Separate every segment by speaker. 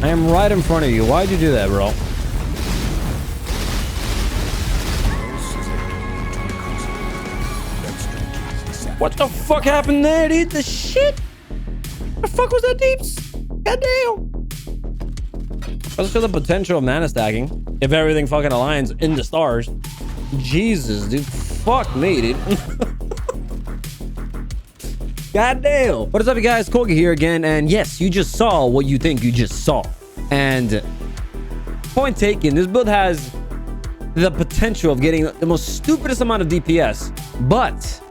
Speaker 1: I am right in front of you. Why'd you do that, bro? What the fuck happened there, dude? The shit? The fuck was that, deeps? Goddamn. Let's show the potential of mana stacking if everything fucking aligns in the stars. Jesus, dude. Fuck me, dude. Goddamn. What is up, you guys? Kogi here again. And yes, you just saw what you think you just saw. And point taken, this build has the potential of getting the most stupidest amount of DPS, but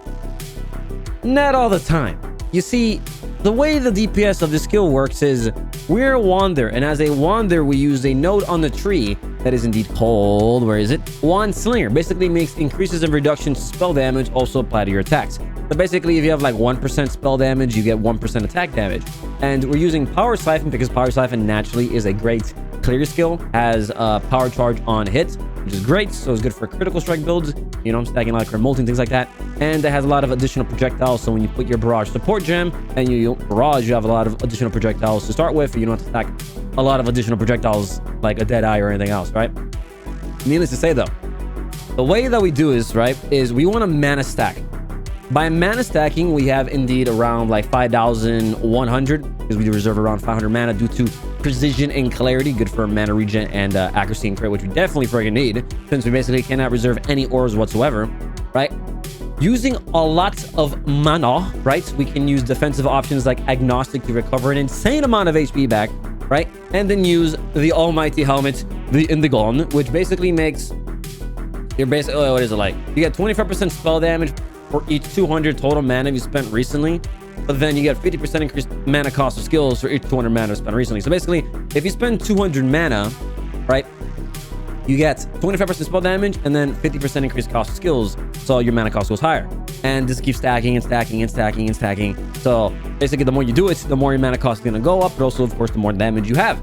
Speaker 1: not all the time. You see, the way the DPS of the skill works is we're a wander, and as a wander, we use a node on the tree that is indeed called, where is it? Wand Slinger. Basically makes increases and reductions to spell damage also apply to your attacks. So basically, if you have like 1% spell damage, you get 1% attack damage. And we're using POWERSIPHON because POWERSIPHON naturally is a great clear skill, has power charge on hits, which is great. So it's good for critical strike builds. You know, I'm stacking a lot of remoting, things like that. And it has a lot of additional projectiles. So when you put your barrage support gem and you barrage, you have a lot of additional projectiles to start with. You don't have to stack a lot of additional projectiles like a dead eye or anything else, right? Needless to say, though, the way that we do this, right, is we want to mana stack. By mana stacking, we have indeed around like 5,100 because we reserve around 500 mana due to precision and clarity, good for mana regen and accuracy and crit, which we definitely freaking need since we basically cannot reserve any ores whatsoever, right? Using a lot of mana, right? We can use defensive options like Agnostic to recover an insane amount of HP back, right? And then use the almighty helmet, the Indigon, which basically makes your basic, what is it like? You get 25% spell damage for each 200 total mana you spent recently, but then you get 50% increased mana cost of skills for each 200 mana spent recently. So basically, if you spend 200 mana, right, you get 25% spell damage and then 50% increased cost of skills, so your mana cost goes higher. And this keeps stacking and stacking and stacking and stacking. So basically, the more you do it, the more your mana cost is going to go up, but also, of course, the more damage you have.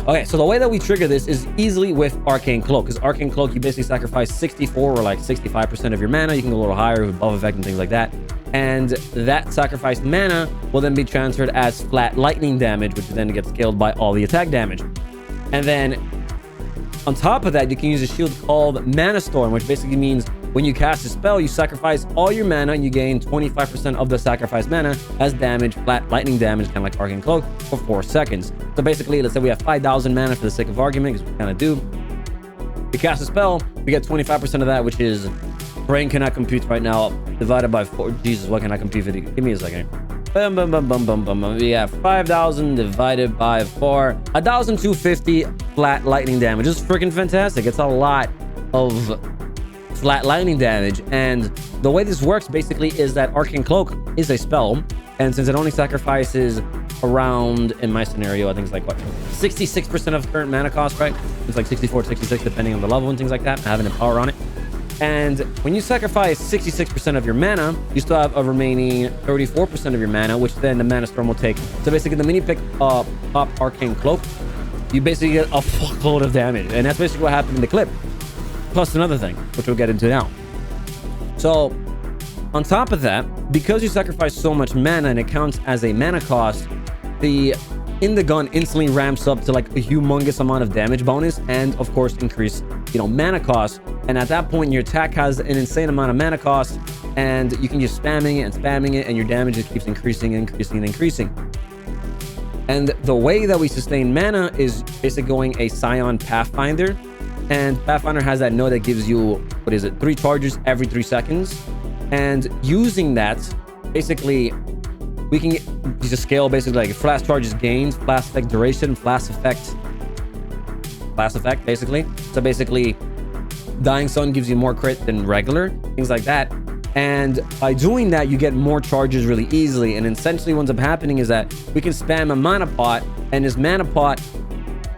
Speaker 1: Okay, so the way that we trigger this is easily with Arcane Cloak, because Arcane Cloak, you basically sacrifice 64 or like 65% of your mana. You can go a little higher with buff effect and things like that. And that sacrificed mana will then be transferred as flat lightning damage, which then gets scaled by all the attack damage. And then on top of that, you can use a shield called Mana Storm, which basically means when you cast a spell, you sacrifice all your mana and you gain 25% of the sacrificed mana as damage, flat lightning damage, kind of like Arcane Cloak, for 4 seconds. So basically, let's say we have 5,000 mana for the sake of argument, because we kind of do. We cast a spell, we get 25% of that, which is, brain cannot compute right now, divided by 4. Jesus, what can I compute for? Give me a second. Bum, bum, bum, bum, bum, bum. We have 5,000 divided by 4. 1,250 flat lightning damage. It's freaking fantastic. It's a lot of flat lightning damage. And the way this works basically is that Arcane Cloak is a spell, and since it only sacrifices around, in my scenario, I think it's like what, 66% of current mana cost, right? It's like 64 66 depending on the level and things like that, having a power on it. And when you sacrifice 66% of your mana, you still have a remaining 34% of your mana, which then the Mana Storm will take. So basically, the mini pick pop Arcane Cloak, you basically get a fuckload of damage, and that's basically what happened in the clip. Plus another thing, which we'll get into now. So on top of that, because you sacrifice so much mana and it counts as a mana cost, the Indigon instantly ramps up to like a humongous amount of damage bonus and of course increase, you know, mana cost. And at that point, your attack has an insane amount of mana cost, and you can just spamming it, and your damage just keeps increasing and increasing and increasing. And the way that we sustain mana is basically going a SCION Pathfinder. And Pathfinder has that node that gives you, what is it, 3 charges every 3 seconds. And using that, basically, we can use a scale basically like flash charges gains, flash effect duration, flash effect, basically. So basically, Dying Sun gives you more crit than regular, things like that. And by doing that, you get more charges really easily. And essentially what ends up happening is that we can spam a mana pot, and this mana pot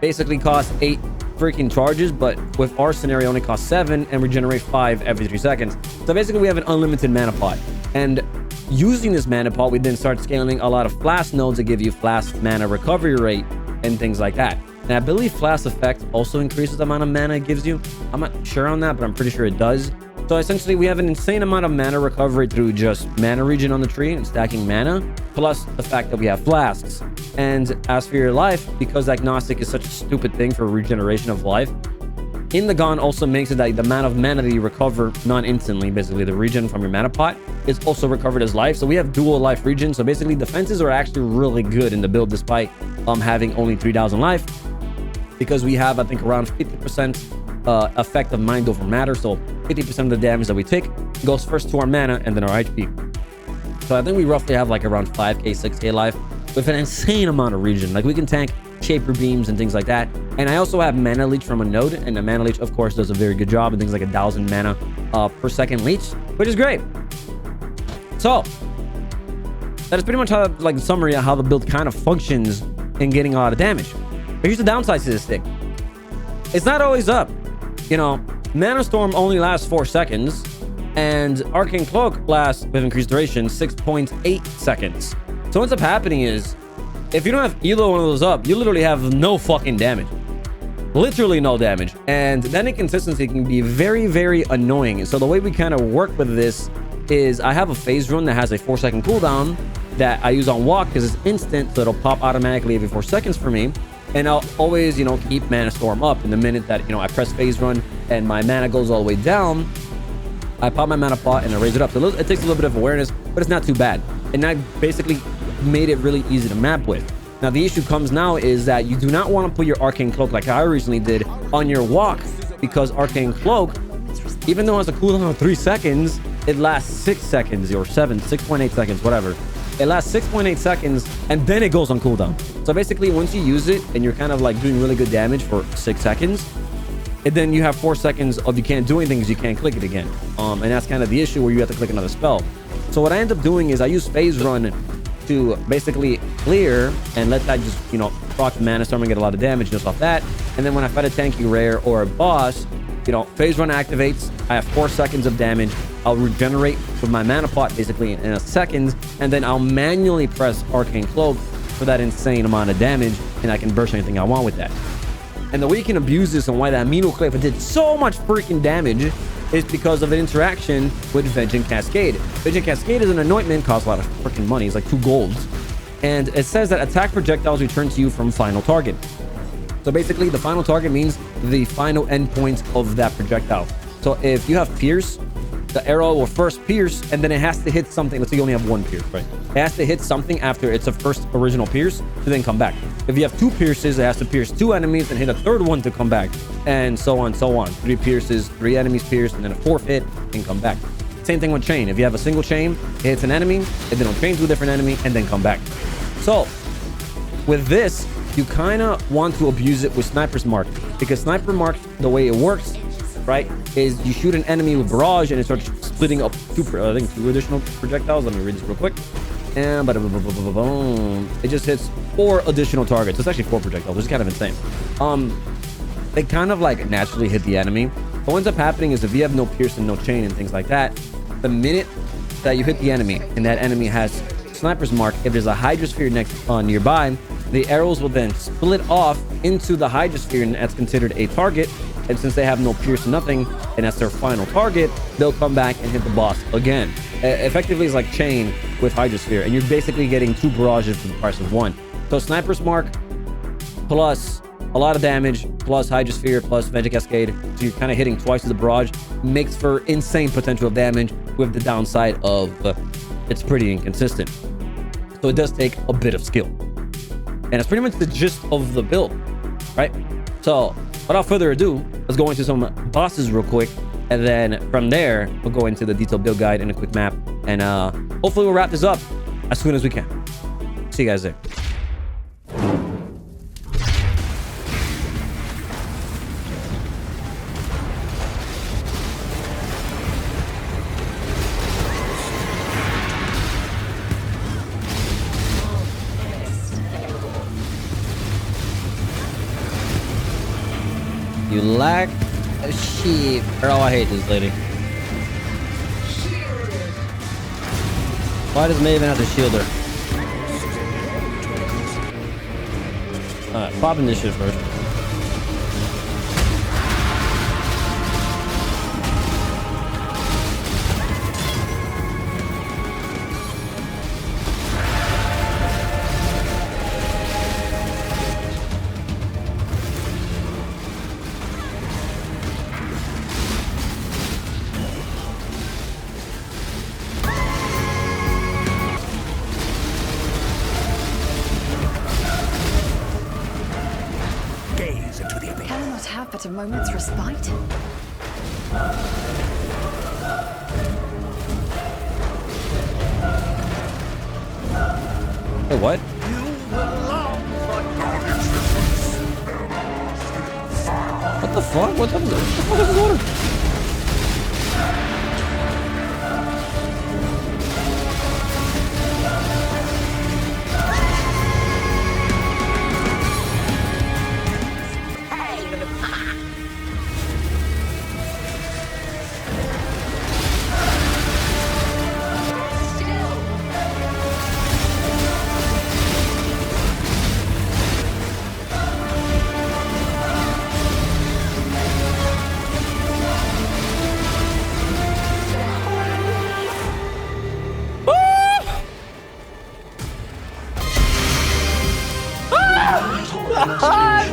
Speaker 1: basically costs 8 freaking charges, but with our scenario only costs 7 and regenerate 5 every 3 seconds. So basically we have an unlimited mana pot, and using this mana pot we then start scaling a lot of flash nodes that give you flash mana recovery rate and things like that. And I believe flash effect also increases the amount of mana it gives you. I'm not sure on that, but I'm pretty sure it does. So essentially, we have an insane amount of mana recovery through just mana regen on the tree and stacking mana, plus the fact that we have flasks. And as for your life, because agnostic is such a stupid thing for regeneration of life, in the Gon also makes it that the amount of mana that you recover non-instantly, basically the regen from your mana pot, is also recovered as life. So we have dual life regen. So basically, defenses are actually really good in the build, despite having only 3,000 life, because we have, I think, around 50% effect of mind over matter. So 50% of the damage that we take goes first to our mana and then our HP. So I think we roughly have like around 5k, 6k life with an insane amount of regen. Like we can tank Shaper Beams and things like that. And I also have Mana Leech from a node, and the Mana Leech, of course, does a very good job and things like 1,000 mana per second leech, which is great. So that is pretty much how, like, the summary of how the build kind of functions in getting a lot of damage. But here's the downside to this thing. It's not always up. You know, Mana Storm only lasts 4 seconds, and Arcane Cloak lasts, with increased duration, 6.8 seconds. So what's up happening is, if you don't have either one of those up, you literally have no fucking damage. Literally no damage. And that inconsistency can be very, very annoying. So the way we kind of work with this is I have a phase run that has a 4-second cooldown that I use on walk because it's instant, so it'll pop automatically every 4 seconds for me. And I'll always, you know, keep Mana Storm up. And the minute that, you know, I press phase run and my mana goes all the way down, I pop my mana pot and I raise it up. So it takes a little bit of awareness, but it's not too bad. And I basically made it really easy to map with. Now the issue comes now is that you do not want to put your Arcane Cloak, like I recently did, on your walk, because Arcane Cloak, even though it has a cooldown of 3 seconds, it lasts 6 seconds or 6.8 seconds, whatever. It lasts 6.8 seconds and then it goes on cooldown. So basically, once you use it and you're kind of like doing really good damage for 6 seconds, and then you have 4 seconds of you can't do anything because you can't click it again. And that's kind of the issue where you have to click another spell. So what I end up doing is I use phase run to basically clear and let that just, you know, proc Mana Storm and get a lot of damage just off that. And then when I fight a tanky rare or a boss, you know, phase run activates. I have 4 seconds of damage. I'll regenerate with my mana pot basically in a second, and then I'll manually press Arcane Cloak for that insane amount of damage, and I can burst anything I want with that. And the way you can abuse this and why that Amino Cliff did so much freaking damage is because of an interaction with Vengeance Cascade. Vengeance Cascade is an anointment, costs a lot of freaking money. It's like 2 golds. And it says that attack projectiles return to you from final target. So basically, the final target means the final endpoint of that projectile. So if you have Pierce, the arrow will first pierce, and then it has to hit something. Let's say you only have 1 pierce, right? It has to hit something after it's a first original pierce to then come back. If you have 2 pierces, it has to pierce 2 enemies and hit a 3rd one to come back, and so on, so on. 3 pierces, 3 enemies pierce, and then a 4th hit and come back. Same thing with chain. If you have a single chain, it hits an enemy, and then it'll chain to a different enemy, and then come back. So with this, you kind of want to abuse it with Sniper's Mark, because Sniper Mark, the way it works, right, is you shoot an enemy with barrage and it starts splitting up 2 additional projectiles. Let me read this real quick. And it just hits 4 additional targets. It's actually 4 projectiles, which is kind of insane. They kind of like naturally hit the enemy. But what ends up happening is if you have no pierce and no chain and things like that, the minute that you hit the enemy and that enemy has Sniper's Mark, if there's a Hydrosphere nearby, the arrows will then split off into the Hydrosphere, and that's considered a target. And since they have no pierce, nothing, and that's their final target, they'll come back and hit the boss again. Effectively, it's like chain with Hydrosphere, and you're basically getting 2 barrages for the price of 1. So Sniper's Mark plus a lot of damage plus Hydrosphere plus Vengeance Cascade, so you're kind of hitting twice the barrage, makes for insane potential of damage, with the downside of it's pretty inconsistent. So it does take a bit of skill, and it's pretty much the gist of the build, right? So without further ado, let's go into some bosses real quick, and then from there we'll go into the detailed build guide and a quick map, and hopefully we'll wrap this up as soon as we can. See you guys there. You lack a sheep. Oh, I hate this lady. Why does Maven have to shield her? Alright, pop initiative first.
Speaker 2: but a moment's respite?
Speaker 1: Hey, what? What the fuck? What the fuck is this order?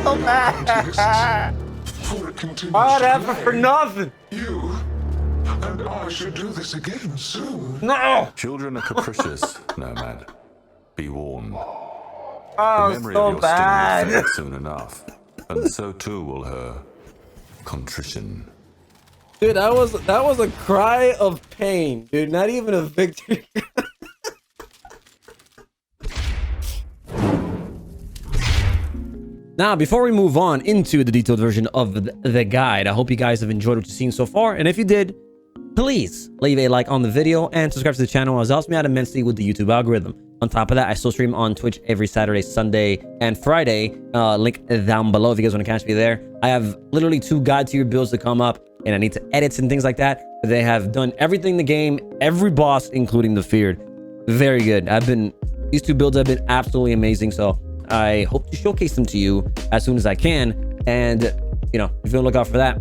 Speaker 1: So bad. Whatever for nothing.
Speaker 3: You and I should do this again soon.
Speaker 1: No.
Speaker 4: Children are capricious, Nomad. Be warned.
Speaker 1: Oh,
Speaker 4: The memory
Speaker 1: so
Speaker 4: of your
Speaker 1: bad.
Speaker 4: sting will fade soon enough, and so too will her contrition.
Speaker 1: Dude, that was a cry of pain, dude. Not even a victory. Now, before we move on into the detailed version of the guide, I hope you guys have enjoyed what you've seen so far. And if you did, please leave a like on the video and subscribe to the channel, as it helps me out immensely with the YouTube algorithm. On top of that, I still stream on Twitch every Saturday, Sunday, and Friday. Link down below if you guys want to catch me there. I have literally 2 guide tier builds to come up, and I need to edit and things like that. They have done everything in the game, every boss, including the feared. Very good. These 2 builds have been absolutely amazing, so I hope to showcase them to you as soon as I can. And, you know, if you want to look out for that,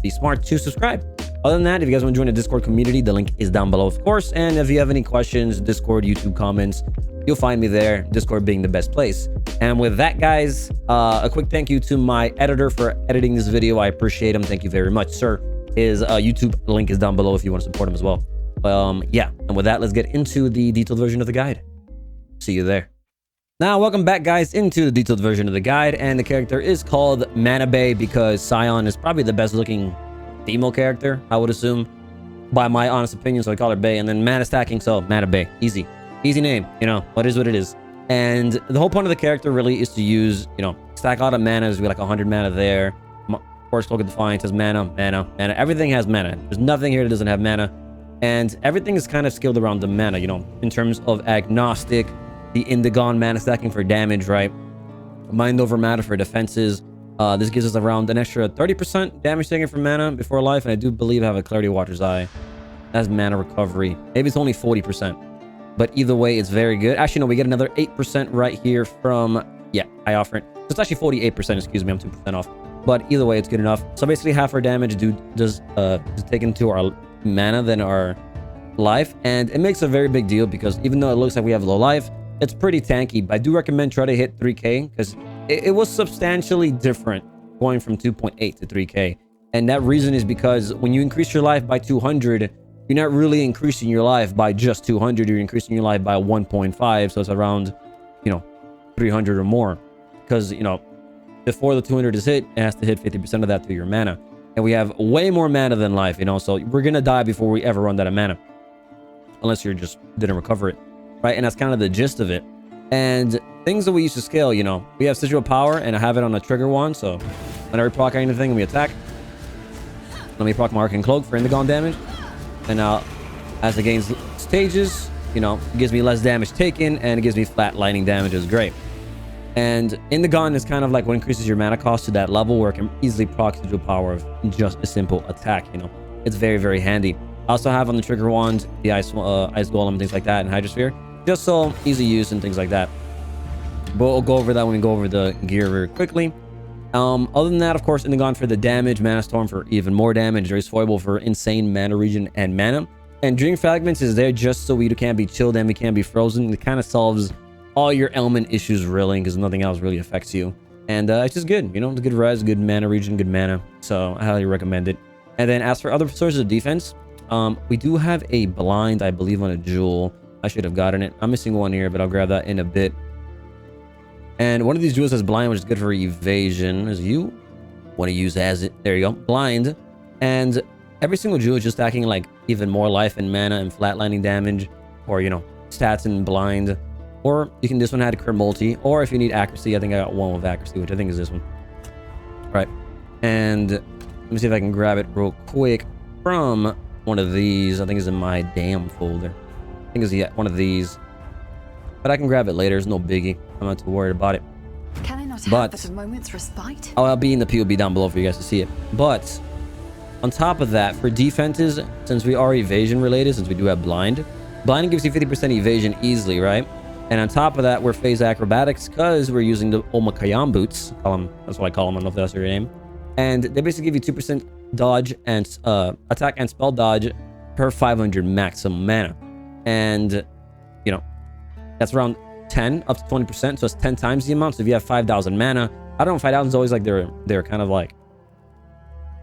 Speaker 1: be smart to subscribe. Other than that, if you guys want to join the Discord community, the link is down below, of course. And if you have any questions, Discord, YouTube comments, you'll find me there, Discord being the best place. And with that, guys, a quick thank you to my editor for editing this video. I appreciate him. Thank you very much, sir. His YouTube link is down below if you want to support him as well. Yeah, and with that, let's get into the detailed version of the guide. See you there. Now, welcome back, guys, into the detailed version of the guide, and the character is called Manabe because SCION is probably the best looking female character, I would assume, by my honest opinion, so I call her Bae. And then mana stacking, so Manabe. Easy name, you know, what is what it is. And the whole point of the character really is to use, you know, stack a lot of mana. There's like 100 mana there. Of course, Cloak of Defiance has mana. Everything has mana. There's nothing here that doesn't have mana. And everything is kind of skilled around the mana, you know, in terms of agnostic, the Indigon mana stacking for damage, right? Mind over matter for defenses. This gives us around an extra 30% damage taken from mana before life, and I do believe I have a Clarity Watcher's Eye. That's mana recovery. Maybe it's only 40%. But either way, it's very good. Actually, no, we get another 8% right here from... Yeah, I offer it. So it's actually 48%, excuse me, I'm 2% off. But either way, it's good enough. So basically, half our damage does take into our mana than our life. And it makes a very big deal because even though it looks like we have low life, it's pretty tanky. But I do recommend try to hit 3k because it was substantially different going from 2.8 to 3k. And that reason is because when you increase your life by 200, you're not really increasing your life by just 200. You're increasing your life by 1.5. So it's around, you know, 300 or more. Because, you know, before the 200 is hit, it has to hit 50% of that through your mana. And we have way more mana than life, you know. So we're going to die before we ever run out of mana. Unless you just didn't recover it. Right? And that's kind of the gist of it. And things that we use to scale, you know, we have Sigil Power, and I have it on a trigger wand. So whenever we proc anything and we attack, let me proc my Arcane Cloak for Indigon damage. And now, as it gains stages, you know, it gives me less damage taken, and it gives me flat lightning damage. Is great. And Indigon is kind of like what increases your mana cost to that level where it can easily proc Sigil Power of just a simple attack, you know. It's very, very handy. I also have on the trigger wand the Ice Golem, things like that, and HYDROSPHERE. Just so easy use and things like that. But we'll go over that when we go over the gear very quickly. Other than that, of course, Indigon for the damage, Mana Storm for even more damage, Race Foible for insane mana regen and mana. And Dream Fragments is there just so we can't be chilled and we can't be frozen. It kind of solves all your element issues, really, because nothing else really affects you. And it's just good, you know, it's good res, good mana regen, good mana. So I highly recommend it. And then as for other sources of defense, we do have a blind, I believe, on a jewel. I should have gotten it. I'm missing one here, but I'll grab that in a bit. And one of these jewels has blind, which is good for evasion. Is you? want to use as it. There you go. Blind. And every single jewel is just stacking like even more life and mana and flatlining damage, or, you know, stats and blind. Or you can, this one had crit multi, or if you need accuracy, I think I got one with accuracy, which I think is this one. All right. And let me see if I can grab it real quick from one of these. I think it's in my damn folder. I think it's one of these. But I can grab it later. There's no biggie. I'm not too worried about it.
Speaker 2: Can I not have but a moment's respite?
Speaker 1: I'll be in the POB down below for you guys to see it. But on top of that, for defenses, since we are evasion related, since we do have blind gives you 50% evasion easily, right? And on top of that, we're phase acrobatics because we're using the Omakayam boots. That's what I call them. I don't know if that's their name. And they basically give you 2% dodge and attack and spell dodge per 500 maximum mana. And, you know, that's around 10 up to 20%. So it's 10 times the amount. So if you have 5,000 mana, I don't know, 5,000 is always like they're kind of like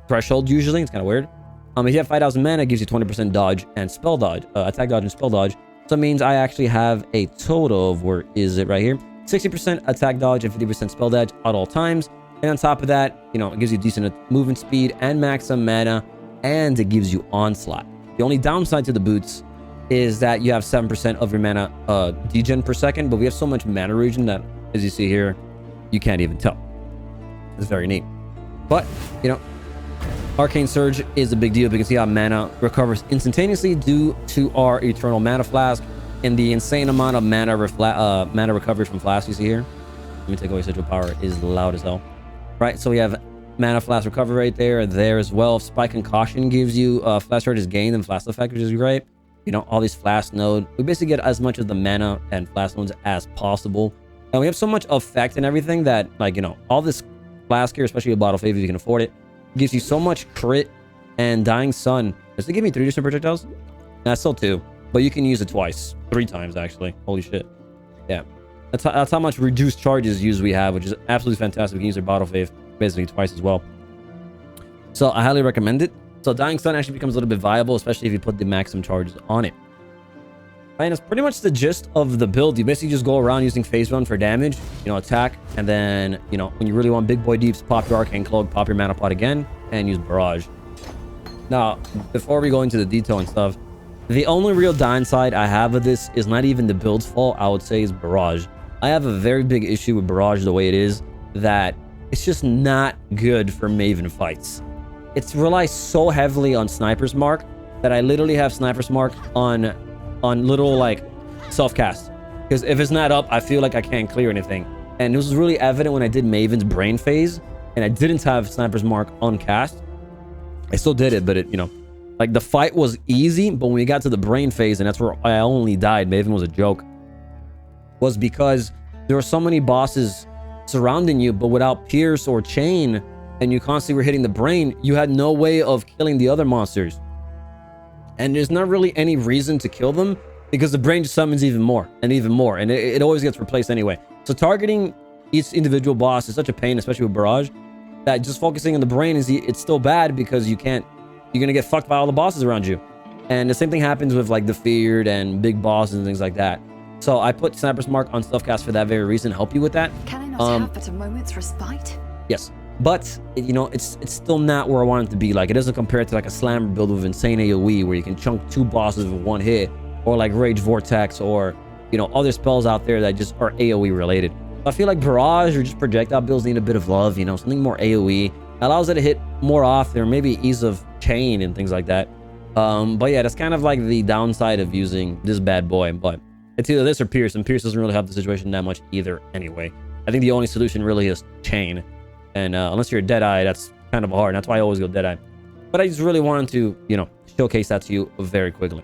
Speaker 1: threshold usually. It's kind of weird. If you have 5,000 mana, it gives you 20% dodge and spell dodge, attack dodge and spell dodge. So it means I actually have a total of, where is it right here? 60% attack dodge and 50% spell dodge at all times. And on top of that, you know, it gives you decent movement speed and maximum mana, and it gives you onslaught. The only downside to the boots is that you have 7% of your mana degen per second, but we have so much mana regen that, as you see here, you can't even tell. It's very neat. But, you know, Arcane Surge is a big deal because you have mana recovers instantaneously due to our Eternal Mana Flask and the insane amount of mana recovery from Flask you see here. Let me take away Sigil Power. It is loud as hell. Right, so we have Mana Flask recovery right there as well. Spike and Caution gives you Flash Charges gained and Flask Effect, which is great. You know, all these Flask node. We basically get as much of the mana and Flask nodes as possible. And we have so much effect and everything that, like, you know, all this Flask here, especially a Bottle Fave if you can afford it, gives you so much crit and Dying Sun. Does it give me 3 different projectiles? Nah, still 2. But you can use it twice. 3 times, actually. Holy shit. Yeah. That's how much reduced charges use we have, which is absolutely fantastic. We can use our Bottle Fave basically twice as well. So I highly recommend it. So Dying Sun actually becomes a little bit viable, especially if you put the maximum charges on it. Right, and it's pretty much the gist of the build. You basically just go around using phase run for damage, you know, attack, and then, you know, when you really want big boy deeps, pop your Arcane Cloak, pop your Mana Pot again, and use Barrage. Now, before we go into the detail and stuff, the only real downside I have of this is not even the build's fault, I would say, is Barrage. I have a very big issue with Barrage the way it is, that it's just not good for Maven fights. It relies so heavily on Sniper's Mark that I literally have Sniper's Mark on little like self-cast, because if it's not up, I feel like I can't clear anything. And this was really evident when I did Maven's Brain phase and I didn't have Sniper's Mark on cast. I still did it, but it, you know, like the fight was easy, but when we got to the Brain phase, and that's where I only died, Maven was a joke, was because there were so many bosses surrounding you, but without Pierce or Chain, and you constantly were hitting the Brain, you had no way of killing the other monsters. And there's not really any reason to kill them because the Brain just summons even more and even more, and it always gets replaced anyway. So targeting each individual boss is such a pain, especially with Barrage, that just focusing on the Brain it's still bad because you're gonna get fucked by all the bosses around you. And the same thing happens with like the Feared and big bosses and things like that. So I put Sniper's Mark on Stuffcast for that very reason, help you with that.
Speaker 2: Can I not have but a moment's respite?
Speaker 1: Yes. But, you know, it's still not where I want it to be. Like, it doesn't compare to like a Slammer build with insane AoE where you can chunk 2 bosses with 1 hit, or like Rage Vortex, or, you know, other spells out there that just are AoE related. I feel like Barrage or just projectile builds need a bit of love, you know, something more AoE. Allows it to hit more often, or maybe ease of chain and things like that. But yeah, that's kind of like the downside of using this bad boy. But it's either this or Pierce, and Pierce doesn't really help the situation that much either anyway. I think the only solution really is chain. And unless you're a Deadeye, that's kind of hard. That's why I always go Deadeye. But I just really wanted to, you know, showcase that to you very quickly.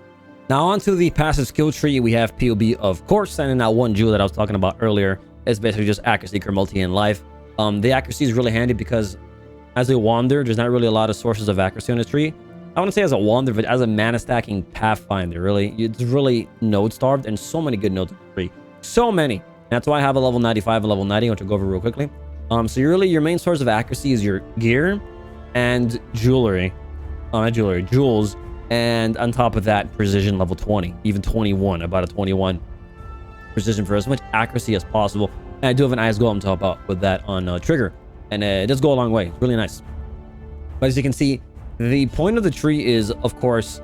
Speaker 1: Now onto the passive skill tree. We have POB, of course, and then that one jewel that I was talking about earlier is basically just accuracy, crit multi, and life. The accuracy is really handy because as a wander, there's not really a lot of sources of accuracy on the tree. I wouldn't say as a wander, but as a mana stacking pathfinder, really, it's really node starved, and so many good nodes on the tree. So many. And that's why I have a level 95 and level 90, which I'll go over real quickly. So your main source of accuracy is your gear and jewelry. Not jewelry, jewels. And on top of that, precision level 20, even 21, about a 21 precision for as much accuracy as possible. And I do have an Ice Golem to help out with that on trigger. and it does go a long way. It's really nice. But as you can see, the point of the tree is, of course,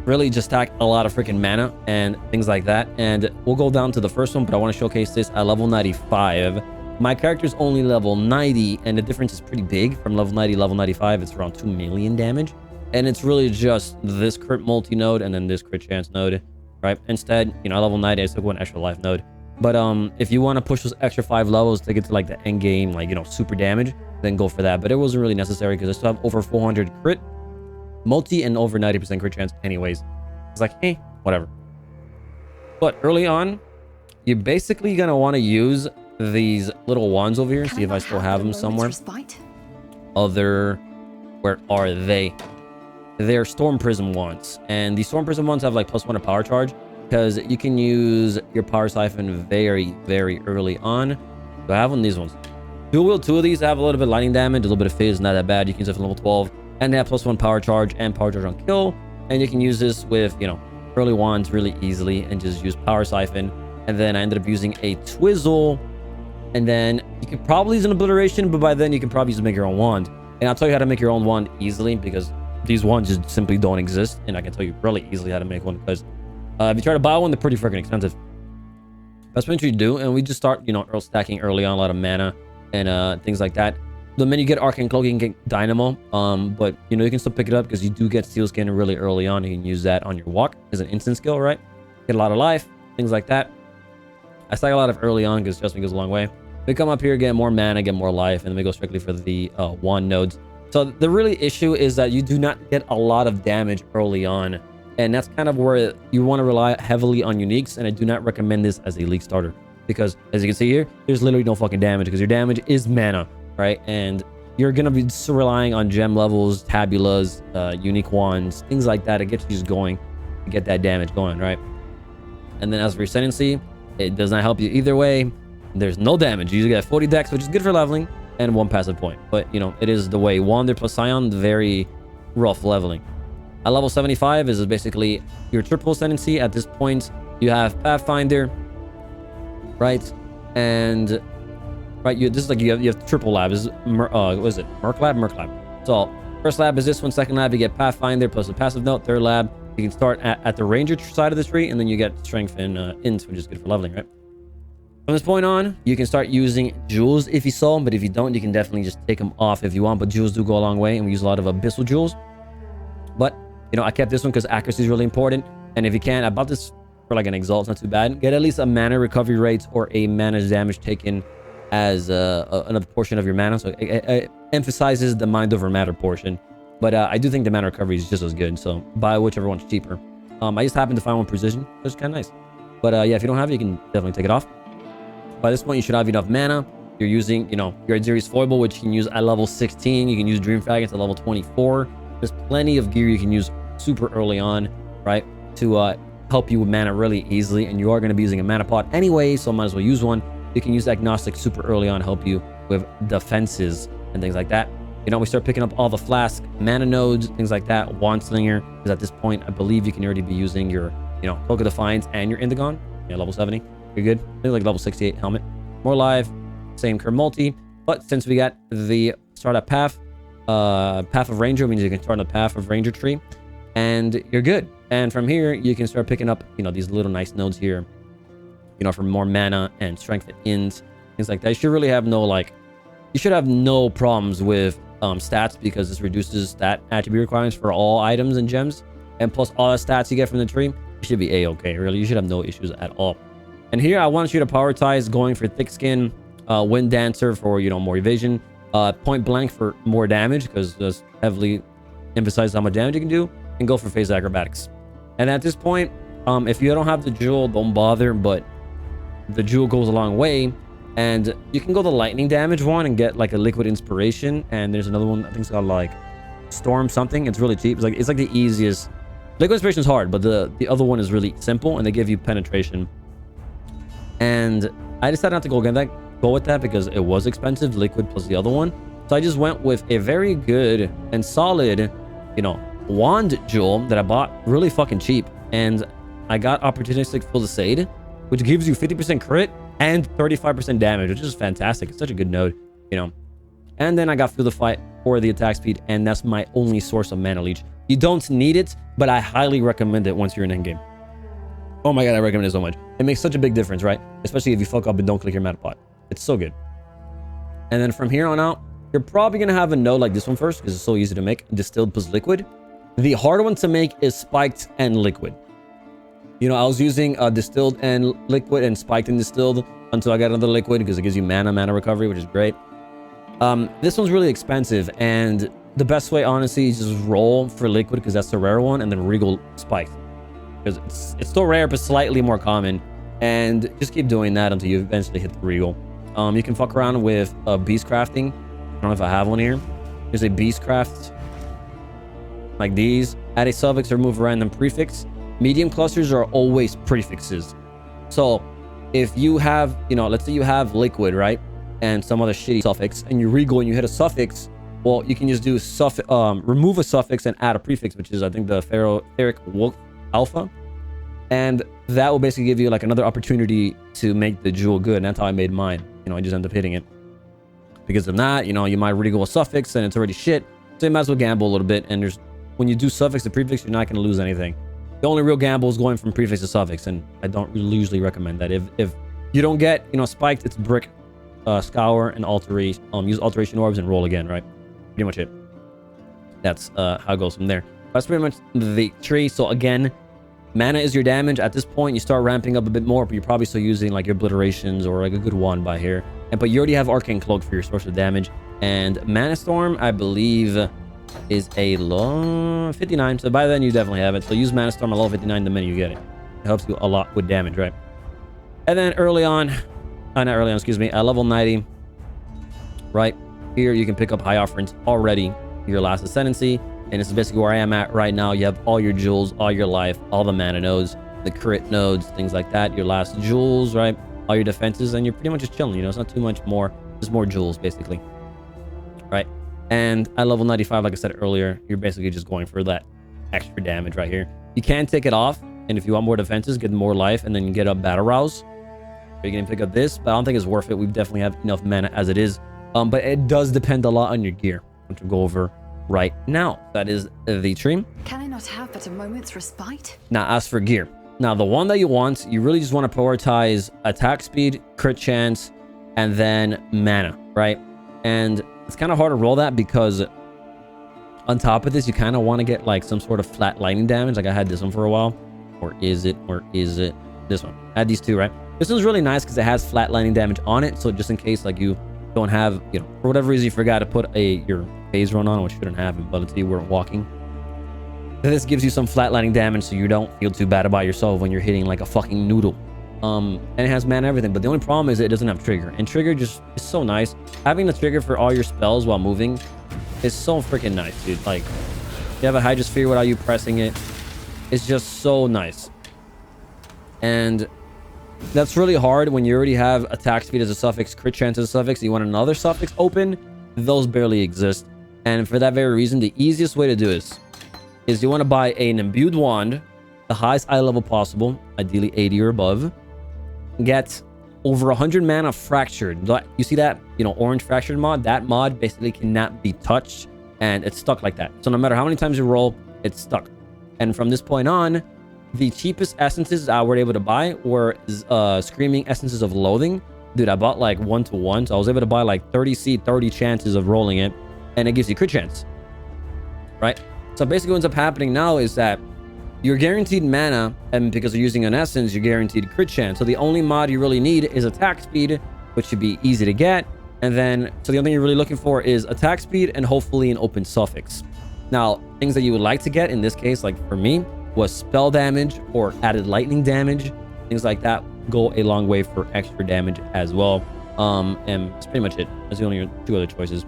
Speaker 1: really just stack a lot of freaking mana and things like that. And we'll go down to the first one, but I want to showcase this at level 95. My character's only level 90, and the difference is pretty big from level 90 level 95. It's around 2 million damage, and it's really just this crit multi node and then this crit chance node, right? Instead, you know, level 90 I took 1 extra life node. But if you want to push those extra 5 levels to get to like the end game, like, you know, super damage, then go for that. But it wasn't really necessary because I still have over 400 crit multi and over 90% crit chance anyways. It's like, hey, whatever. But early on, you're basically gonna want to use these little wands over here. See if I still have them somewhere. Where are they? They're Storm Prism wands, and these Storm Prism wands have like +1 to power charge, because you can use your Power Siphon very, very early on. So I have one of these ones. Dual wield 2 of these have a little bit of lightning damage, a little bit of phase, not that bad. You can use it for level 12, and they have +1 power charge and power charge on kill. And you can use this with, you know, early wands really easily and just use Power Siphon. And then I ended up using a Twizzle, and then you could probably use an Obliteration, but by then you can probably just make your own wand. And I'll tell you how to make your own wand easily, because these wands just simply don't exist, and I can tell you really easily how to make one, because if you try to buy one, they're pretty freaking expensive. That's what you do, and we just start, you know, stacking early on a lot of mana and things like that. The minute you get Arcane Cloak, you can get Dynamo, but you know, you can still pick it up because you do get Steel Skin really early on. You can use that on your walk as an instant skill, right? Get a lot of life, things like that. I stack a lot of early on because Adjustment goes a long way. We come up here, get more mana, get more life, and then we go strictly for the wand nodes. So the really issue is that you do not get a lot of damage early on, and that's kind of where you want to rely heavily on uniques, and I do not recommend this as a league starter, because as you can see here, there's literally no fucking damage, because your damage is mana, right? And you're gonna be relying on gem levels, tabulas, unique wands, things like that to get you just going, to get that damage going, right? And then as for your Ascendancy, it does not help you either way. There's no damage. You usually get 40 dex, which is good for leveling, and 1 passive point. But you know, it is the way. Wander plus Scion, very rough leveling. At level 75 is basically your triple Ascendancy. At this point, you have Pathfinder, right? And right, this is like you have triple labs. What is it? Merc lab. So first lab is this one. Second lab, you get Pathfinder plus a passive note. Third lab, you can start at the Ranger side of the tree, and then you get Strength and Int, which is good for leveling, right? From this point on, you can start using jewels if you saw, but if you don't, you can definitely just take them off if you want. But jewels do go a long way, and we use a lot of abyssal jewels. But you know, I kept this one because accuracy is really important. And if you can, I bought this for like an exalt, it's not too bad. Get at least a mana recovery rate or a mana damage taken as another portion of your mana. So it emphasizes the mind over matter portion. But I do think the mana recovery is just as good. So buy whichever one's cheaper. I just happened to find one precision, which is kind of nice. But yeah, if you don't have it, you can definitely take it off. By this point, you should have enough mana. You're using, you know, your Adiri's Foible, which you can use at level 16. You can use Dream Fragments at level 24. There's plenty of gear you can use super early on, right, to help you with mana really easily. And you are going to be using a mana pot anyway, so might as well use one. You can use Agnostic super early on, help you with defenses and things like that. You know, we start picking up all the Flask mana nodes, things like that. Wand Slinger, because at this point, I believe you can already be using your, you know, Cloak of Defiance and your Indigon. Yeah, level 70. You're good. Maybe like level 68 helmet. More live, same curve multi. But since we got the startup path of Ranger, means you can start on the path of Ranger tree, and you're good. And from here, you can start picking up, you know, these little nice nodes here, you know, for more mana and strength and int, things like that. You should really have no, like, you should have no problems with stats, because this reduces stat attribute requirements for all items and gems. And plus all the stats you get from the tree, you should be a-okay, really. You should have no issues at all. And here I want you to prioritize going for Thick Skin, Wind Dancer for, you know, more evasion, Point Blank for more damage, because this heavily emphasizes how much damage you can do, and go for Phase Acrobatics. And at this point, if you don't have the jewel, don't bother, but the jewel goes a long way. And you can go the lightning damage one and get like a Liquid Inspiration, and there's another one I think it's called like Storm something. It's really cheap. It's like the easiest. Liquid Inspiration is hard, but the other one is really simple, and they give you penetration. And I decided not to go with that because it was expensive, liquid plus the other one. So I just went with a very good and solid, you know, wand jewel that I bought really fucking cheap. And I got Opportunistic Pulsade, which gives you 50% crit and 35% damage, which is fantastic. It's such a good node. you know. And then I got Feel the Fight for the attack speed, and that's my only source of mana leech. You don't need it, but I highly recommend it once you're in endgame. Oh my god, I recommend it so much. It makes such a big difference, right? Especially if you fuck up and don't click your mana pot. It's so good. And then from here on out, you're probably gonna have a node like this one first, because it's so easy to make. Distilled plus liquid. The hard one to make is spiked and liquid. You know, I was using distilled and liquid and spiked and distilled until I got another liquid, because it gives you mana recovery, which is great. This one's really expensive, and the best way, honestly, is just roll for liquid, because that's the rare one, and then regal spiked, because it's still rare but slightly more common. And just keep doing that until you eventually hit the regal. You can fuck around with beast crafting. I don't know if I have one here. There's a beast craft like these. Add a suffix or remove a random prefix. Medium clusters are always prefixes. So if you have, you know, let's say you have liquid, right, and some other shitty suffix, and you regal and you hit a suffix, well, you can just do remove a suffix and add a prefix, which is, I think, the ferric wolf alpha, and that will basically give you like another opportunity to make the jewel good. And that's how I made mine. You know, I just ended up hitting it. Because of that, you know, you might regal a suffix and it's already shit, so you might as well gamble a little bit. And there's, when you do suffix to prefix, you're not going to lose anything. The only real gamble is going from prefix to suffix, and I don't really usually recommend that. If you don't get, you know, spiked, it's brick, scour, and alteration. Use alteration orbs and roll again, right? Pretty much it. That's how it goes from there. That's pretty much the tree. So again, mana is your damage. At this point, you start ramping up a bit more, but you're probably still using like your obliterations or like a good wand by here. But you already have Arcane Cloak for your source of damage. And Mana Storm, I believe, is a low 59. So by then, you definitely have it. So use Mana Storm at level 59 the minute you get it. It helps you a lot with damage, right? And then early on, not early on, excuse me, at level 90, right here, you can pick up High Offerings already, your last Ascendancy. And this is basically where I am at right now. You have all your jewels, all your life, all the mana nodes, the crit nodes, things like that. Your last jewels, right? All your defenses, and you're pretty much just chilling. You know, it's not too much more. Just more jewels, basically. Right? And at level 95, like I said earlier, you're basically just going for that extra damage right here. You can take it off, and if you want more defenses, get more life, and then you get up Battle Rouse. You can pick up this, but I don't think it's worth it. We definitely have enough mana as it is. But it does depend a lot on your gear, which we'll go over right now. That is the tree.
Speaker 2: Can I not have but a moment's respite?
Speaker 1: Now, as for gear. Now, the one that you want, you really just want to prioritize attack speed, crit chance, and then mana, right? And it's kind of hard to roll that because on top of this, you kind of want to get like some sort of flat lightning damage. Like I had this one for a while. Or is it? This one. I had these two, right? This one's really nice because it has flat lightning damage on it. So just in case like you don't have, you know, for whatever reason you forgot to put your phase run on, which shouldn't happen, but let's say you weren't walking. This gives you some flatlining damage so you don't feel too bad about yourself when you're hitting like a fucking noodle. And it has mana and everything, but the only problem is it doesn't have trigger. And trigger just is so nice. Having the trigger for all your spells while moving is so freaking nice, dude. Like, you have a HYDROSPHERE without you pressing it. It's just so nice. And that's really hard when you already have attack speed as a suffix, crit chance as a suffix. You want another suffix open, those barely exist. And for that very reason, the easiest way to do this is you want to buy an imbued wand, the highest eye level possible, ideally 80 or above. Get over 100 mana fractured. You see that, you know, orange fractured mod? That mod basically cannot be touched, and it's stuck like that. So no matter how many times you roll, it's stuck. And from this point on, the cheapest essences I were able to buy were Screaming Essences of Loathing. Dude, I bought like 1-to-1, so I was able to buy like 30 seed, 30 chances of rolling it, and it gives you crit chance, right? So basically what ends up happening now is that you're guaranteed mana, and because you're using an essence, you're guaranteed crit chance. So the only mod you really need is attack speed, which should be easy to get. And then, so the only thing you're really looking for is attack speed and hopefully an open suffix. Now, things that you would like to get in this case, like for me, was spell damage or added lightning damage. Things like that go a long way for extra damage as well. And that's pretty much it. That's the only two other choices.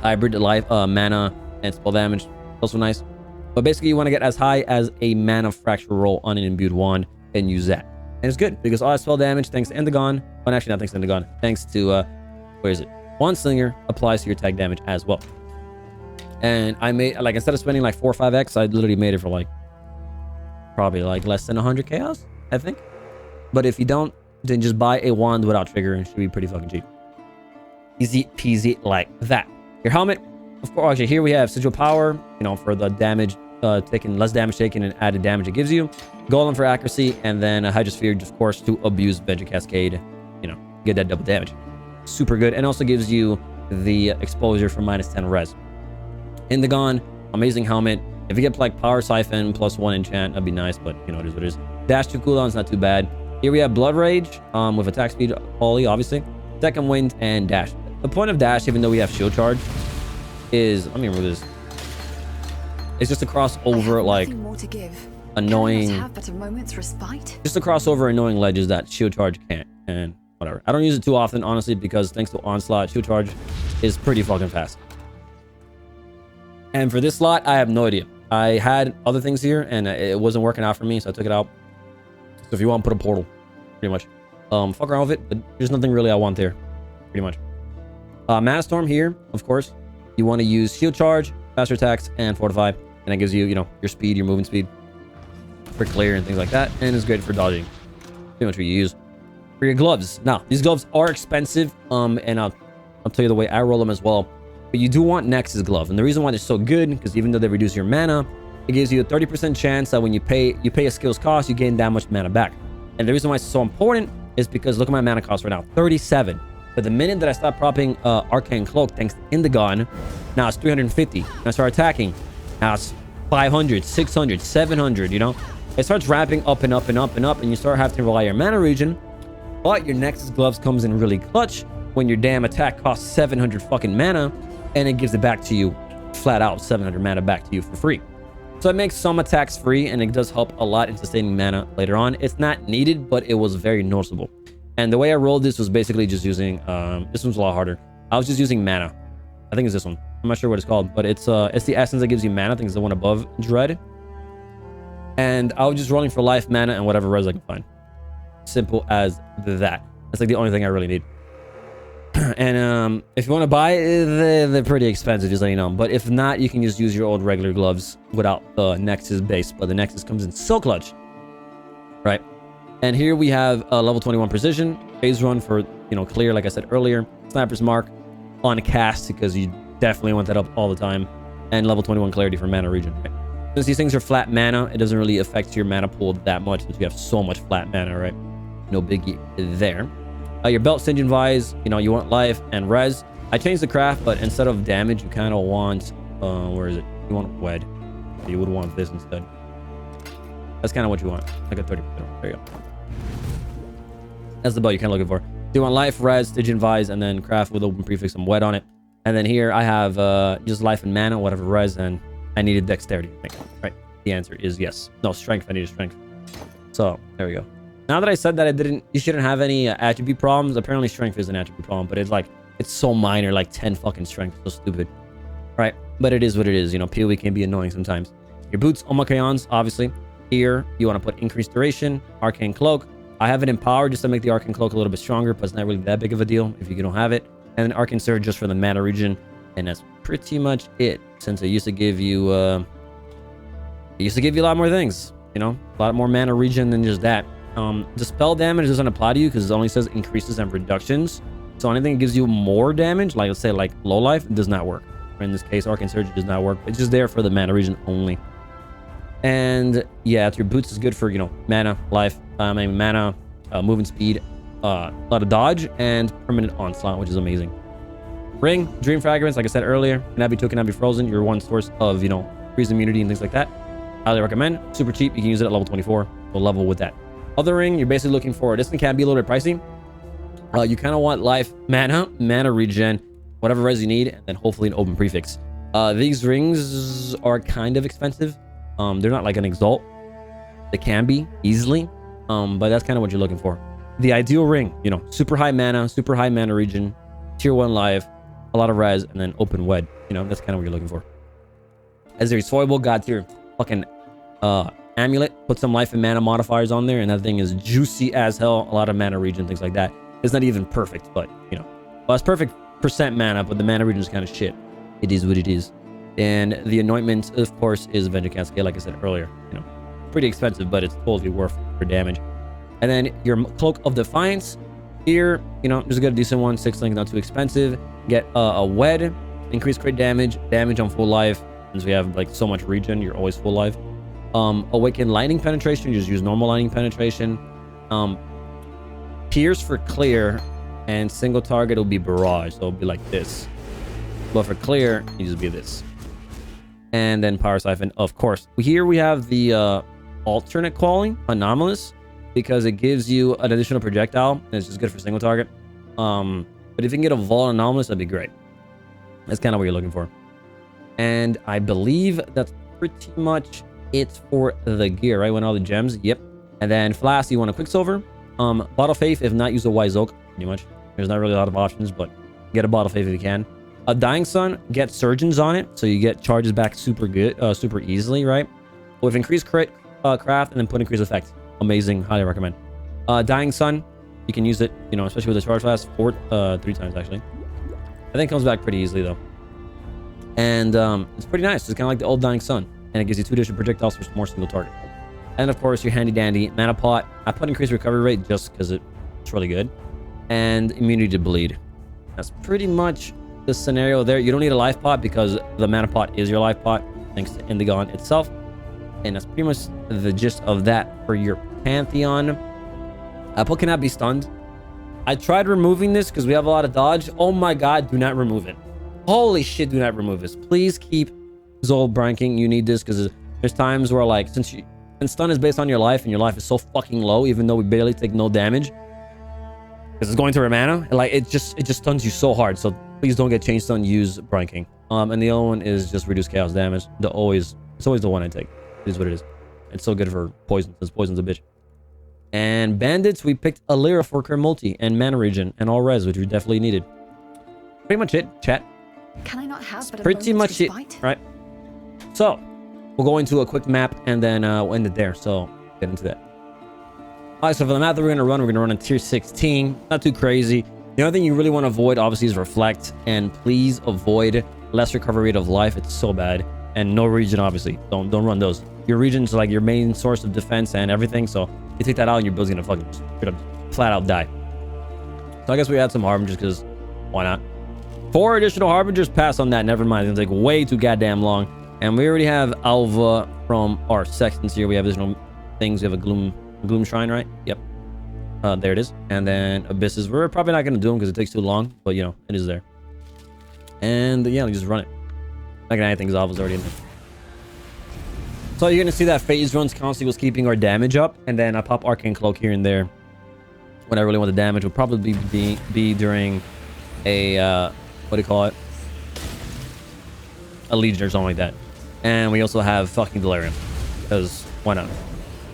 Speaker 1: Hybrid life, mana, and spell damage. Also nice. But basically, you want to get as high as a mana fracture roll on an imbued wand and use that. And it's good because all that spell damage, thanks to Endagon, well, actually not thanks to Endagon, thanks to, where is it? Wand Slinger applies to your attack damage as well. And I made, like, instead of spending like 4 or 5x, I literally made it for like, probably like less than 100 chaos, I think. But if you don't, then just buy a wand without trigger and it should be pretty fucking cheap. Easy peasy like that. Your helmet, of course, actually here we have sigil power, you know, for the damage taken, less damage taken and added damage it gives you. Golem for accuracy, and then a Hydrosphere, of course, to abuse Vengeance Cascade, you know, get that double damage. Super good, and also gives you the exposure for -10 res. Indigon, amazing helmet. If you get like Power Siphon +1 enchant, that'd be nice, but you know, it is what it is. Dash 2 cooldowns, not too bad. Here we have Blood Rage, with attack speed, PoE, obviously. Second Wind, and Dash. The point of Dash, even though we have Shield Charge, is, let me remove this. It's just to cross over like annoying,
Speaker 2: but a moment's respite.
Speaker 1: just to cross over annoying ledges that Shield Charge can't, and whatever. I don't use it too often, honestly, because thanks to Onslaught, Shield Charge is pretty fucking fast. And for this slot, I have no idea. I had other things here, and it wasn't working out for me, so I took it out. So if you want, put a portal, pretty much. Fuck around with it, but there's nothing really I want there, pretty much. Mana Storm here, of course. You want to use Shield Charge, faster attacks, and Fortify, and that gives you, you know, your speed, your movement speed, for clear and things like that, and it's great for dodging. Pretty much what you use. For your gloves, now these gloves are expensive, and I'll tell you the way I roll them as well. But you do want Nexus glove, and the reason why they're so good, because even though they reduce your mana, it gives you a 30% chance that when you pay a skill's cost, you gain that much mana back. And the reason why it's so important is because look at my mana cost right now, 37. But the minute that I stop propping Arcane Cloak thanks to Indigon, now it's 350. When I start attacking, now it's 500, 600, 700, you know? It starts ramping up and up and up and up, and you start having to rely on your mana regen. But your Nexus gloves comes in really clutch when your damn attack costs 700 fucking mana, and it gives it back to you flat out, 700 mana back to you for free. So it makes some attacks free, and it does help a lot in sustaining mana later on. It's not needed, but it was very noticeable. And the way I rolled this was basically just using, this one's a lot harder. I was just using mana. I think it's this one. I'm not sure what it's called, but it's the essence that gives you mana. I think it's the one above Dread. And I was just rolling for life, mana, and whatever res I can find. Simple as that. That's like the only thing I really need. And if you want to buy it, they're pretty expensive, just letting you know. But if not, you can just use your old regular gloves without the Nexus base. But the Nexus comes in so clutch, right? And here we have a level 21 precision, phase run for, you know, clear, like I said earlier, Sniper's Mark on cast, because you definitely want that up all the time, and level 21 clarity for mana regen, right? Since these things are flat mana, it doesn't really affect your mana pool that much, since you have so much flat mana, right? No biggie there. Your belt, St. John Vise, you know, you want life and res. I changed the craft, but instead of damage, you kind of want, where is it? You want wed. You would want this instead. That's kind of what you want, like a 30%. There you go. That's the belt you're kind of looking for. So you want life, res, Stygian Vise, and then craft with open prefix and wed on it. And then here I have just life and mana, whatever res, and I needed dexterity. Right? The answer is yes. No, strength. I needed strength. So there we go. Now that I said that you shouldn't have any attribute problems. Apparently strength is an attribute problem, but it's so minor, like 10 fucking strength. So stupid. Right? But it is what it is. You know, PoE can be annoying sometimes. Your boots, Omakayons, obviously. Here, you want to put increased duration, Arcane Cloak. I have it empowered just to make the Arcane Cloak a little bit stronger, but it's not really that big of a deal if you don't have it. And then Arcane Surge just for the mana regen. And that's pretty much it. Since it used to give you a lot more things. You know, a lot more mana regen than just that. The spell damage doesn't apply to you because it only says increases and reductions. So anything that gives you more damage, like let's say like low life, does not work. Or in this case, Arcane Surge does not work. It's just there for the mana regen only. And yeah, your boots is good for, you know, mana, life, mana, movement speed, a lot of dodge, and permanent onslaught, which is amazing. Ring, Dream Fragrance, like I said earlier, cannot be took, cannot be frozen. Your one source of, you know, freeze immunity and things like that. Highly recommend. Super cheap. You can use it at level 24. We'll level with that. Other ring, you're basically looking for, this one can be a little bit pricey. You kind of want life, mana regen, whatever res you need, and then hopefully an open prefix. These rings are kind of expensive. They're not like an exalt. They can be easily, but that's kind of what you're looking for. The ideal ring, you know, super high mana regen, tier 1 life, a lot of res, and then open wed. You know, that's kind of what you're looking for. As there's foible, god tier fucking amulet. Put some life and mana modifiers on there, and that thing is juicy as hell. A lot of mana regen, things like that. It's not even perfect, but you know, well, it's perfect percent mana, but the mana regen is kind of shit. It is what it is. And the Anointment, of course, is Vengeance Cascade, like I said earlier. You know, pretty expensive, but it's totally worth it for damage. And then your Cloak of Defiance, Here, you know, just get a decent one. 6 link, not too expensive. Get a wed, increase crit damage on full life. Since we have like so much regen, you're always full life. Awaken lightning penetration, just use normal lightning penetration. Pierce for clear, and single target will be barrage, so it'll be like this. But for clear, you just be this. And then power siphon, of course. Here we have the alternate calling, anomalous, because it gives you an additional projectile, and it's just good for single target. But if you can get a vault anomalous, that'd be great. That's kind of what you're looking for. And I believe that's pretty much it for the gear, right? When all the gems, yep. And then Flasks, you want a Quicksilver. Bottle Faith, if not, use a Wise Oak, pretty much. There's not really a lot of options, but get a Bottle Faith if you can. A Dying Sun, get Surgeons on it, so you get charges back super good, super easily, right? With increased crit, craft, and then put increased effect. Amazing, highly recommend. Dying Sun, you can use it, you know, especially with the charge flask, 3 times actually. I think it comes back pretty easily though. And it's pretty nice. It's kind of like the old Dying Sun, and it gives you 2 additional projectiles for more single target. And of course, your handy dandy mana pot. I put increased recovery rate just because it's really good, and immunity to bleed. That's pretty much the scenario there. You don't need a life pot because the mana pot is your life pot, thanks to Indigon itself. And that's pretty much the gist of that for your Pantheon. Apple cannot be stunned. I tried removing this because we have a lot of dodge. Oh my god, do not remove it. Holy shit, do not remove this. Please keep Zol branking. You need this because there's times where, like, since stun is based on your life, and your life is so fucking low, even though we barely take no damage, because it's going through our mana, and like it just stuns you so hard. So please don't get chain stun. Use branking. And the other one is just reduce chaos damage. It's always the one I take. It is what it is. It's so good for poison, since poison's a bitch. And bandits, we picked Alira for Cur Multi and mana regen and all res, which we definitely needed. Pretty much it, chat.
Speaker 2: Can I not have but a
Speaker 1: Pretty much it,
Speaker 2: respite?
Speaker 1: right? So we'll go into a quick map and then we'll end it there. So get into that. All right, so for the map that we're gonna run in tier 16. Not too crazy. The only thing you really want to avoid, obviously, is reflect, and please avoid less recovery rate of life. It's so bad. And no regen, obviously. Don't run those. Your regen's like your main source of defense and everything. So you take that out, and your build's gonna fucking straight up flat out die. So I guess we add some harbingers because why not? 4 additional harbingers. Pass on that. Never mind. It's gonna take way too goddamn long. And we already have Alva from our sextons here. We have additional things. We have a gloom shrine, right? Yep. There it is. And then abysses. We're probably not gonna do them because it takes too long, but you know, it is there. And yeah, we just run it. Not gonna anything because Alva's already in there. So you're gonna see that phase runs constantly was keeping our damage up, and then I pop Arcane Cloak here and there when I really want the damage. Will probably be during a what do you call it? A Legion or something like that. And we also have fucking Delirium, because why not?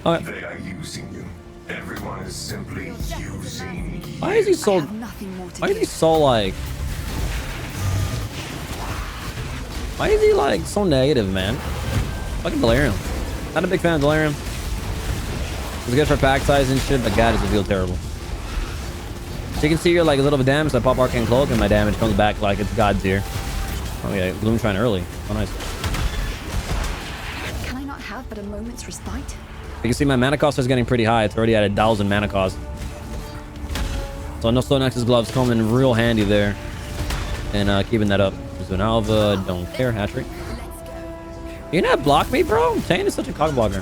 Speaker 1: Okay.
Speaker 3: They are using you. Everyone is simply using you.
Speaker 1: Why is he so?
Speaker 2: I have nothing more to
Speaker 1: Why is he
Speaker 2: give.
Speaker 1: so like? Why is he like so negative, man? Fucking Delirium. Not a big fan of Delirium. It's good for pack size and shit, but god, does it feel terrible. So you can see here, like, a little bit of damage. So I pop Arcane Cloak and my damage comes back like it's god tier. Oh yeah, Gloom Shrine early. Oh nice.
Speaker 2: Can I not have but a moment's respite?
Speaker 1: You can see my mana cost is getting pretty high. It's already at 1,000 mana cost. So no Stone Nexus gloves come in real handy there. And keeping that up. So an Alva, don't care, hat-trick. You not block me, bro? Tane is such a cock blocker.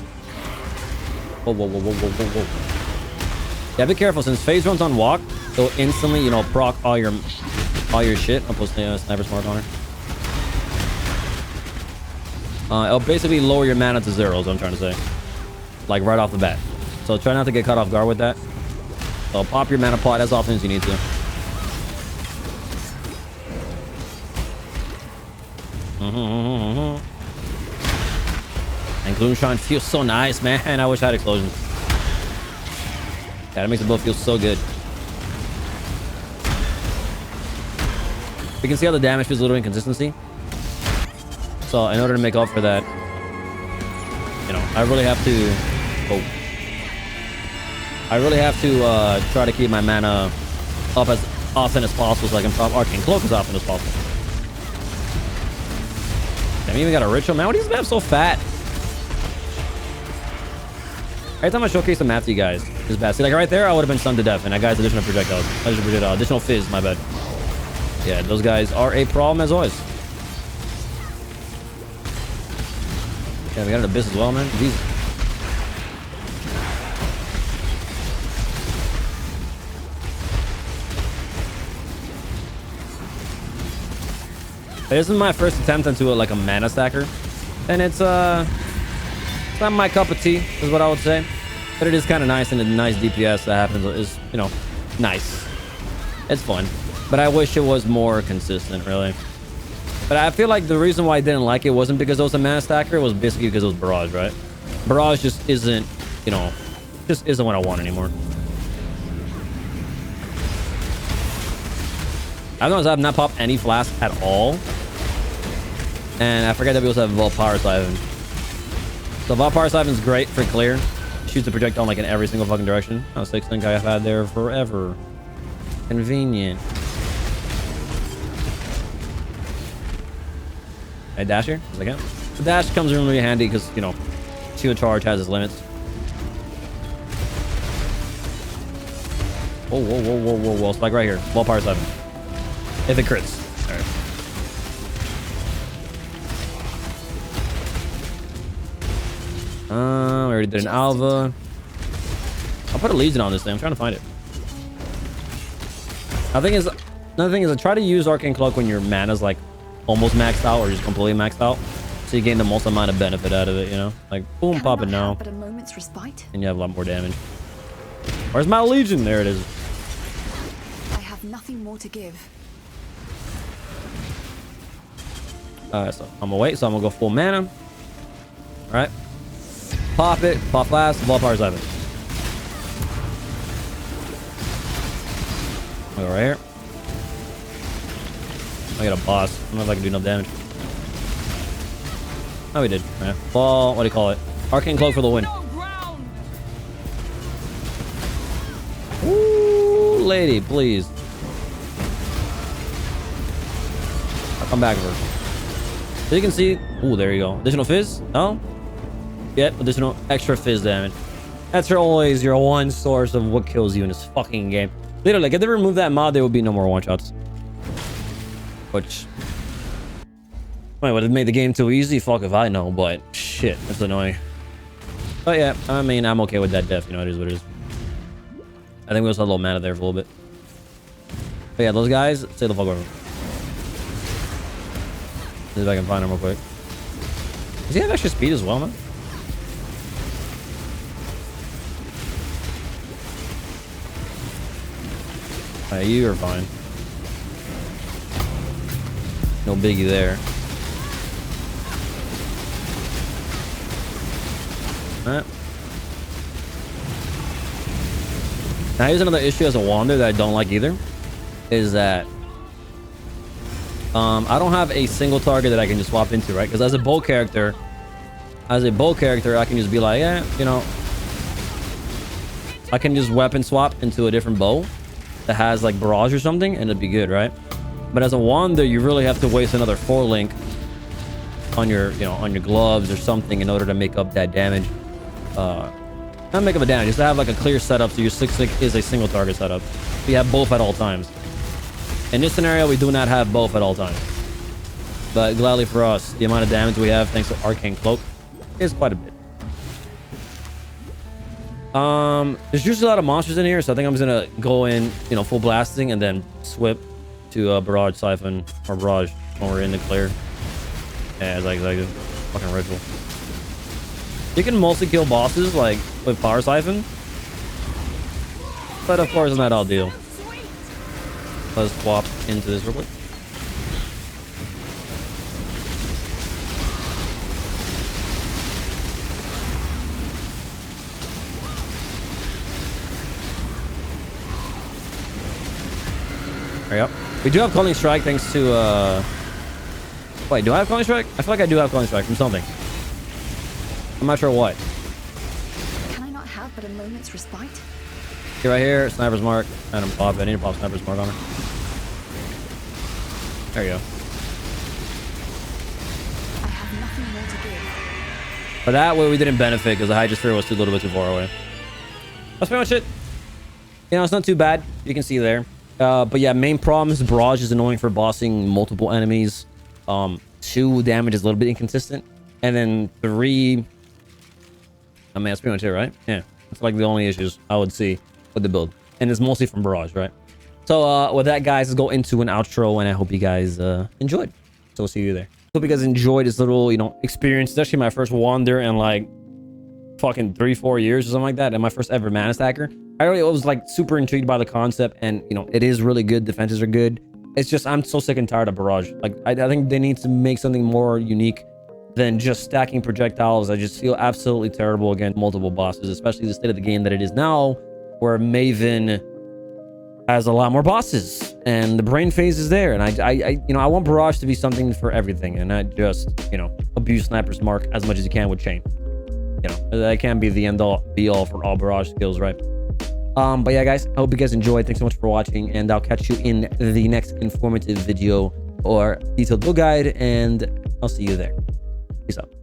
Speaker 1: Whoa, whoa, whoa, whoa, whoa, whoa, whoa. Yeah, be careful. Since phase runs on walk, it'll instantly, you know, proc all your shit. I'll post a sniper smart on her. It'll basically lower your mana to 0, is what I'm trying to say. Like right off the bat. So try not to get caught off guard with that. So pop your mana pot as often as you need to. And Gloom Shrine feels so nice, man. I wish I had explosions. Yeah, that makes the build feel so good. We can see how the damage feels a little inconsistency. So in order to make up for that, you know, I really have to. I really have to try to keep my mana up as often as possible, so I can pop Arcane Cloak as often as possible. Damn, we even got a ritual, man. Why does this map so fat? Every time I showcase a map to you guys, it's bad. See, like right there, I would have been stunned to death. And that guy's additional projectiles. Additional fizz, my bad. Yeah, those guys are a problem as always. Yeah, we got an abyss as well, man. Jesus. This is my first attempt into like a mana stacker, and it's not my cup of tea, is what I would say. But it is kind of nice, and a nice DPS that happens is, you know, nice. It's fun, but I wish it was more consistent, really. But I feel like the reason why I didn't like it wasn't because it was a mana stacker. It was basically because it was Barrage, right? Barrage just isn't, you know, just isn't what I want anymore. I've noticed I've not popped any flask at all. And I forget that we also have Vault Power Siphon. So Vault Power Siphon is great for clear. Shoots a projectile like in every single fucking direction. Oh, 6 think I've had there forever. Convenient. I dash here? As I can. The dash comes in really handy because, you know, shield charge has its limits. Whoa, whoa, whoa, whoa, whoa, whoa. Spike right here. Vault Power Siphon. If it crits. Alright. We already did an Alva. I'll put a Legion on this thing. I'm trying to find it. Another thing is I try to use Arcane Cloak when your mana's like almost maxed out or just completely maxed out. So you gain the most amount of benefit out of it, you know? Like, boom, pop it now.
Speaker 2: But a moment's respite?
Speaker 1: And you have a lot more damage. Where's my Legion? There it is.
Speaker 2: I have nothing more to give.
Speaker 1: So I'm gonna wait, so I'm gonna go full mana. Alright. Pop it, pop flask, Vault Power Siphon. I'll go right here. I got a boss. I don't know if I can do enough damage. Oh, we did. Yeah. Ball, what do you call it? Arcane Cloak for the win. Ooh, lady, please. I'll come back first. So you can see, ooh, there you go. Additional fizz? Oh, yep, additional extra fizz damage. That's always your one source of what kills you in this fucking game. Literally, like, if they remove that mod, there would be no more one-shots. Which would have made the game too easy. Fuck if I know, but shit, that's annoying. But yeah, I mean, I'm okay with that death. You know, it is what it is. I think we also had a little mana there for a little bit. But yeah, those guys, stay the fuck over. See if I can find him real quick. Does he have extra speed as well, man? Alright, you are fine. No biggie there. Alright. Now here's another issue as a Wander that I don't like either. Is that I don't have a single target that I can just swap into, right? Because as a bow character, I can just be like, yeah, you know, I can just weapon swap into a different bow that has like barrage or something, and it'd be good, right? But as a Wander, you really have to waste another 4-link on your, you know, on your gloves or something in order to make up that damage. Not make up a damage, just to have like a clear setup so your 6-link is a single target setup. So you have both at all times. In this scenario, we do not have both at all times. But gladly for us, the amount of damage we have thanks to Arcane Cloak is quite a bit. There's usually a lot of monsters in here, so I think I'm just gonna go in, you know, full blasting and then swip to Barrage Siphon or Barrage when we're in the clear. Yeah, it's like a fucking ritual. You can mostly kill bosses like with Power Siphon, but of course it's not ideal. Let's swap into this real quick. There you go. We do have Calling Strike thanks to wait, do I have Calling Strike? I feel like I do have Calling Strike from something. I'm not sure what.
Speaker 2: Can I not have but a moment's respite?
Speaker 1: See right here, Sniper's Mark. I don't pop it. I need to pop Sniper's Mark on her. There you go.
Speaker 2: I have nothing more to give.
Speaker 1: But that way we didn't benefit because the HYDROSPHERE was a little bit too far away. That's pretty much it. You know, it's not too bad. You can see there. But yeah, main problem is Barrage is annoying for bossing multiple enemies. 2, damage is a little bit inconsistent. And then 3... I mean, that's pretty much it, right? Yeah. That's like the only issues I would see with the build. And it's mostly from Barrage, right? So with that, guys, let's go into an outro. And I hope you guys enjoyed. So we'll see you there. Hope you guys enjoyed this little, you know, experience. It's actually my first wander in like fucking 3-4 years or something like that. And my first ever mana stacker. I really was like super intrigued by the concept. And, you know, it is really good. Defenses are good. It's just, I'm so sick and tired of Barrage. Like, I think they need to make something more unique than just stacking projectiles. I just feel absolutely terrible against multiple bosses, especially the state of the game that it is now, where Maven has a lot more bosses and the brain phase is there. And I want Barrage to be something for everything and not just, you know, abuse Sniper's Mark as much as you can with Chain. You know, that can't be the end all be all for all Barrage skills, right? But yeah, guys, I hope you guys enjoyed. Thanks so much for watching, and I'll catch you in the next informative video or detailed build guide, and I'll see you there. Peace out.